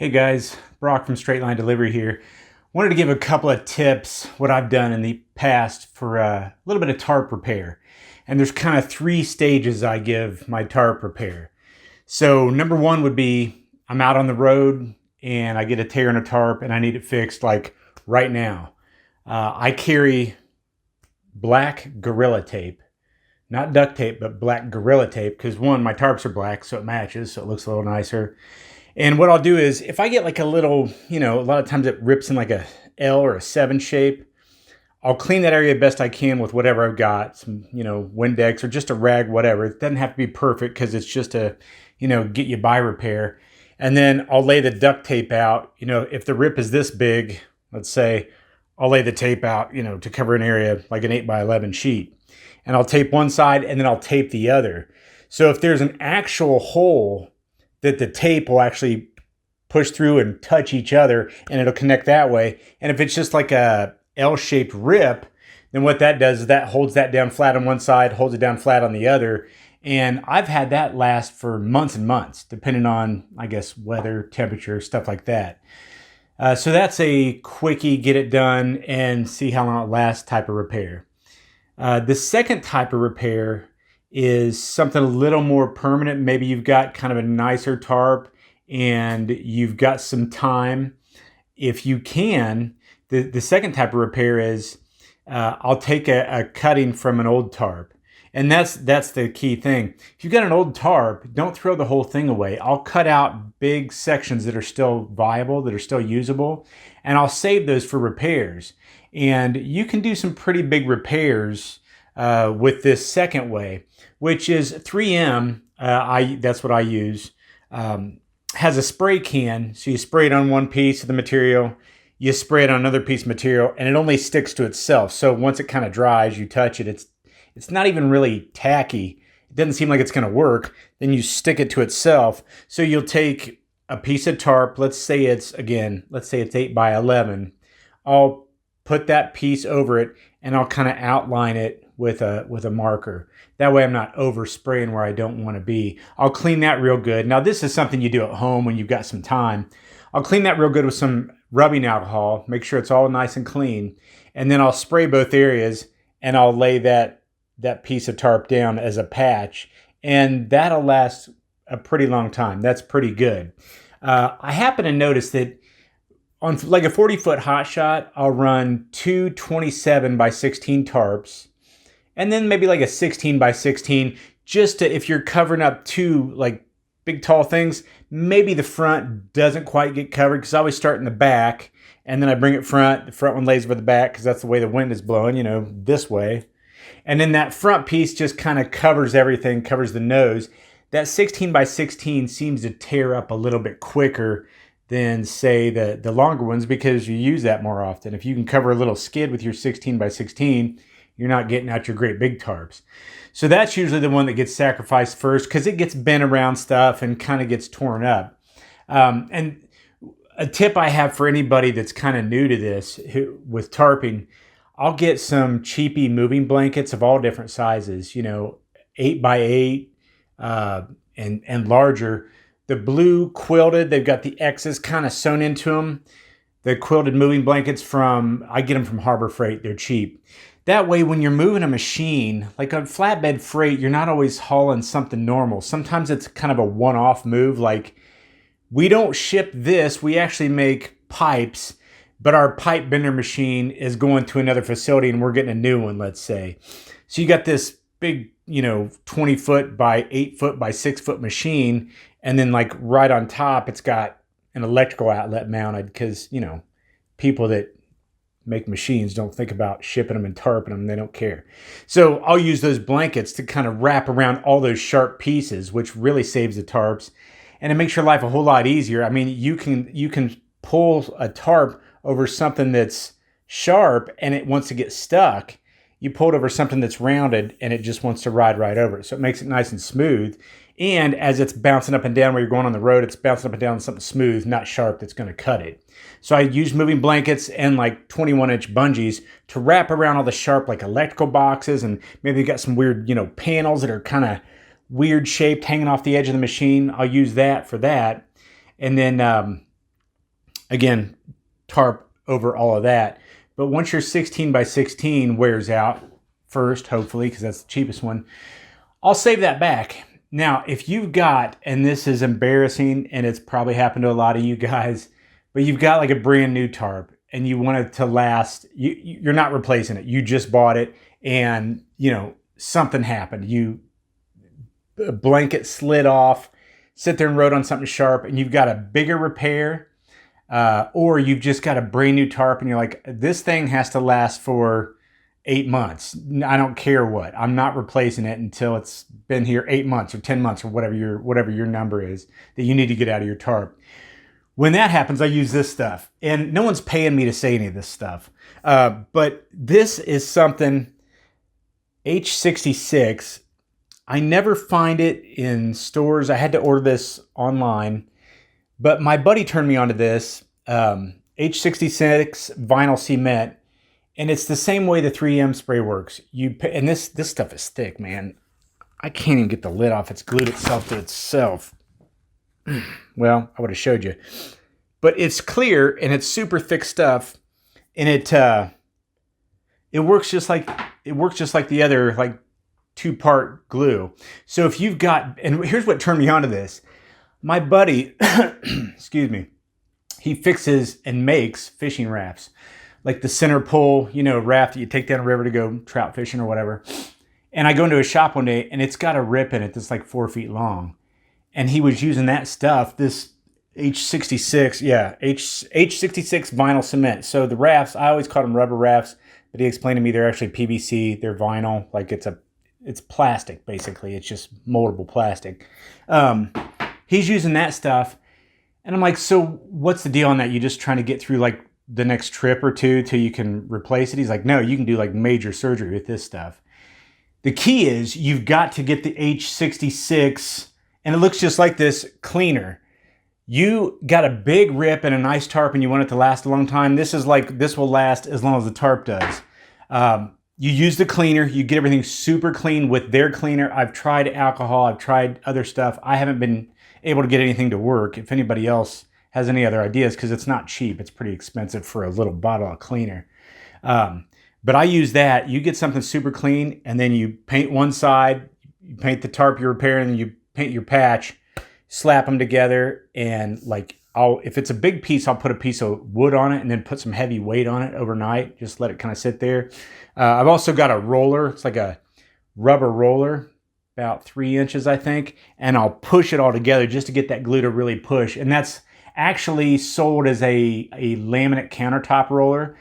Hey guys, Brock from Straight Line Delivery here. Wanted to give a couple of tips, what I've done in the past for a little bit of tarp repair. And there's kind of three stages I give my tarp repair. So number one would be I'm out on the road and I get a tear in a tarp and I need it fixed like right now. I carry black Gorilla Tape, not duct tape, but black Gorilla Tape, because one, my tarps are black, so it matches, so it looks a little nicer. And what I'll do is if I get like a little, a lot of times it rips in like a L or a 7 shape, I'll clean that area best I can with whatever I've got, some, Windex or just a rag, whatever. It doesn't have to be perfect because it's just a, get you by repair. And then I'll lay the duct tape out. If the rip is this big, let's say, I'll lay the tape out, to cover an area like an 8x11 sheet. And I'll tape one side and then I'll tape the other. So if there's an actual hole that the tape will actually push through and touch each other and it'll connect that way. And if it's just like a L-shaped rip, then what that does is that holds that down flat on one side, holds it down flat on the other. And I've had that last for months and months, depending on, I guess, weather, temperature, stuff like that. So that's a quickie, get it done and see how long it lasts type of repair. The second type of repair is something a little more permanent. Maybe you've got kind of a nicer tarp and you've got some time. If you can, the second type of repair is I'll take a cutting from an old tarp. And that's the key thing. If you've got an old tarp, don't throw the whole thing away. I'll cut out big sections that are still viable, that are still usable, and I'll save those for repairs. And you can do some pretty big repairs with this second way, which is 3M. That's what I use. Has a spray can, so you spray it on one piece of the material, you spray it on another piece of material, and it only sticks to itself. So once it kind of dries, you touch it, it's not even really tacky. It doesn't seem like it's going to work. Then you stick it to itself. So you'll take a piece of tarp. Let's say it's 8x11. I'll put that piece over it and I'll kind of outline it with a marker. That way I'm not overspraying where I don't want to be. I'll clean that real good. Now this is something you do at home when you've got some time. I'll clean that real good with some rubbing alcohol, make sure it's all nice and clean. And then I'll spray both areas and I'll lay that piece of tarp down as a patch. And that'll last a pretty long time. That's pretty good. I happen to notice that on like a 40-foot hot shot, I'll run two 27x16 tarps, and then maybe like a 16x16, just to, if you're covering up two like big tall things, maybe the front doesn't quite get covered because I always start in the back, and then I bring it front. The front one lays over the back because that's the way the wind is blowing, this way. And then that front piece just kind of covers everything, covers the nose. That 16x16 seems to tear up a little bit quicker than, say, the longer ones because you use that more often. If you can cover a little skid with your 16x16, you're not getting out your great big tarps. So that's usually the one that gets sacrificed first because it gets bent around stuff and kind of gets torn up. And a tip I have for anybody that's kind of new to this with tarping, I'll get some cheapy moving blankets of all different sizes, 8x8 and larger. The blue quilted, they've got the X's kind of sewn into them. The quilted moving blankets I get them from Harbor Freight. They're cheap. That way, when you're moving a machine, like on flatbed freight, you're not always hauling something normal. Sometimes it's kind of a one-off move. Like, we don't ship this. We actually make pipes, but our pipe bender machine is going to another facility and we're getting a new one, let's say. So you got this big, 20-foot by 8-foot by 6-foot machine. And then like right on top, it's got an electrical outlet mounted because, people that make machines don't think about shipping them and tarping them. They don't care. So I'll use those blankets to kind of wrap around all those sharp pieces, which really saves the tarps. And it makes your life a whole lot easier. I mean, you can pull a tarp over something that's sharp and it wants to get stuck. You pull it over something that's rounded and it just wants to ride right over it. So it makes it nice and smooth. And as it's bouncing up and down where you're going on the road, it's bouncing up and down on something smooth, not sharp, that's going to cut it. So I use moving blankets and like 21-inch bungees to wrap around all the sharp like electrical boxes, and maybe you got some weird, panels that are kind of weird shaped hanging off the edge of the machine. I'll use that for that. And then Again, tarp over all of that. But once your 16 by 16 wears out first, hopefully, because that's the cheapest one, I'll save that back. Now, if you've got, and this is embarrassing, and it's probably happened to a lot of you guys, but you've got like a brand new tarp and you want it to last, you're not replacing it. You just bought it and, something happened. A blanket slid off, sit there and wrote on something sharp, and you've got a bigger repair, or you've just got a brand new tarp and you're like, this thing has to last for 8 months. I don't care what. I'm not replacing it until it's been here 8 months or 10 months or whatever your number is that you need to get out of your tarp. When that happens, I use this stuff. And no one's paying me to say any of this stuff. But this is something, H66. I never find it in stores. I had to order this online. But my buddy turned me onto this, H66 vinyl cement. And it's the same way the 3M spray works. And this stuff is thick, man. I can't even get the lid off. It's glued itself to itself. Well, I would have showed you. But it's clear and it's super thick stuff. And it works just like the other like 2-part glue. So if you've got, and here's what turned me onto this. My buddy, excuse me, he fixes and makes fishing rafts. Like the center pole, raft that you take down a river to go trout fishing or whatever. And I go into a shop one day and it's got a rip in it that's like 4 feet long. And he was using that stuff, this H66, H66 vinyl cement. So the rafts, I always called them rubber rafts, but he explained to me they're actually PVC, they're vinyl, like it's plastic basically. It's just moldable plastic. He's using that stuff. And I'm like, so what's the deal on that? You just trying to get through like the next trip or two till you can replace it? He's like, no, you can do like major surgery with this stuff. The key is you've got to get the H66, and it looks just like this, cleaner. You got a big rip and a nice tarp and you want it to last a long time. This will last as long as the tarp does. You use the cleaner, you get everything super clean with their cleaner. I've tried alcohol, I've tried other stuff. I haven't been able to get anything to work. If anybody else has any other ideas, because it's not cheap. It's pretty expensive for a little bottle of cleaner. But I use that. You get something super clean, and then you paint one side, you paint the tarp you're repairing, and you paint your patch, slap them together, and if it's a big piece, I'll put a piece of wood on it and then put some heavy weight on it overnight. Just let it kind of sit there. I've also got a roller. It's like a rubber roller, about 3 inches, I think, and I'll push it all together just to get that glue to really push. And that's actually sold as a laminate countertop roller,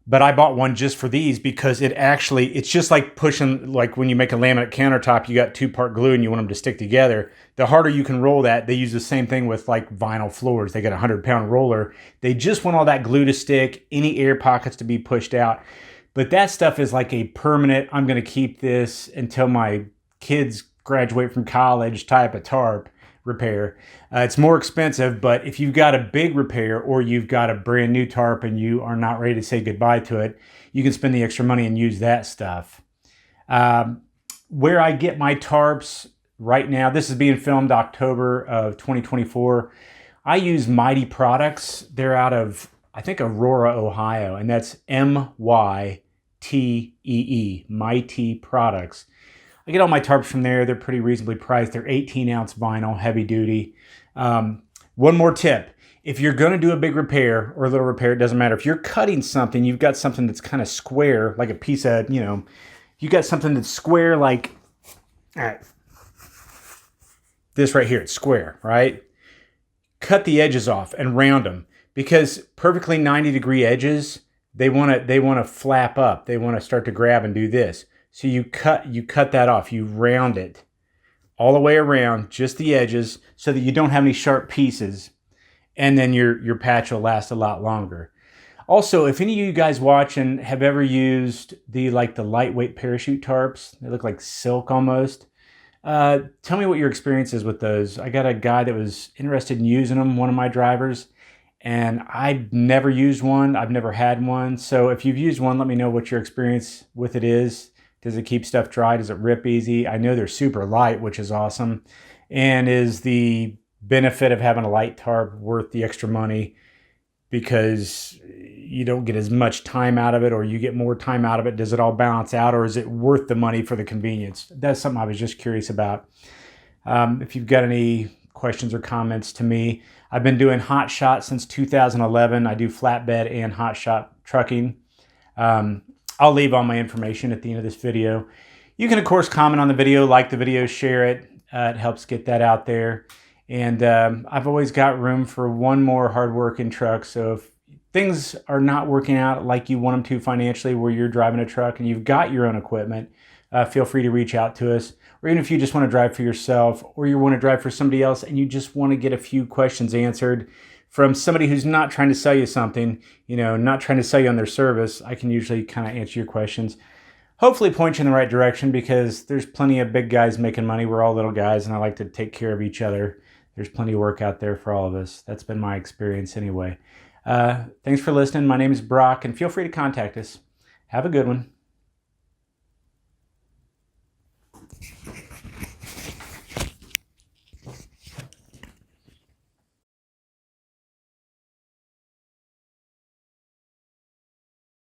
but I bought one just for these because it's just like pushing, like when you make a laminate countertop, you got 2-part glue and you want them to stick together. The harder you can roll that, they use the same thing with like vinyl floors. They got a 100-pound roller. They just want all that glue to stick, any air pockets to be pushed out. But that stuff is like a permanent, I'm going to keep this until my kids graduate from college type of tarp repair. It's more expensive, but if you've got a big repair or you've got a brand new tarp and you are not ready to say goodbye to it, you can spend the extra money and use that stuff. Where I get my tarps right now, this is being filmed October of 2024. I use Mighty Products. They're out of, I think, Aurora, Ohio, and that's Mytee, Mighty Products. I get all my tarps from there. They're pretty reasonably priced. They're 18-ounce vinyl, heavy duty. One more tip. If you're going to do a big repair or a little repair, it doesn't matter. If you're cutting something, you've got something that's kind of square, like a piece of, you got something that's square, like, all right, this right here, it's square, right? Cut the edges off and round them, because perfectly 90-degree edges, they want to flap up. They want to start to grab and do this. So you cut that off. You round it all the way around, just the edges, so that you don't have any sharp pieces, and then your patch will last a lot longer. Also, if any of you guys watching have ever used the lightweight parachute tarps, they look like silk almost. Tell me what your experience is with those. I got a guy that was interested in using them, one of my drivers, and I've never used one. I've never had one. So if you've used one, let me know what your experience with it is. Does it keep stuff dry? Does it rip easy? I know they're super light, which is awesome. And is the benefit of having a light tarp worth the extra money? because you don't get as much time out of it, or you get more time out of it? Does it all balance out, or is it worth the money for the convenience? That's something I was just curious about. If you've got any questions or comments to me, I've been doing hot shot since 2011. I do flatbed and hot shot trucking. I'll leave all my information at the end of this video. You can, of course, comment on the video, like the video, share it. It helps get that out there. And I've always got room for one more hard-working truck. So if things are not working out like you want them to financially, where you're driving a truck and you've got your own equipment, feel free to reach out to us. Or even if you just want to drive for yourself, or you want to drive for somebody else and you just want to get a few questions answered from somebody who's not trying to sell you something, not trying to sell you on their service, I can usually kind of answer your questions. Hopefully point you in the right direction, because there's plenty of big guys making money. We're all little guys, and I like to take care of each other. There's plenty of work out there for all of us. That's been my experience anyway. Thanks for listening. My name is Brock, and feel free to contact us. Have a good one.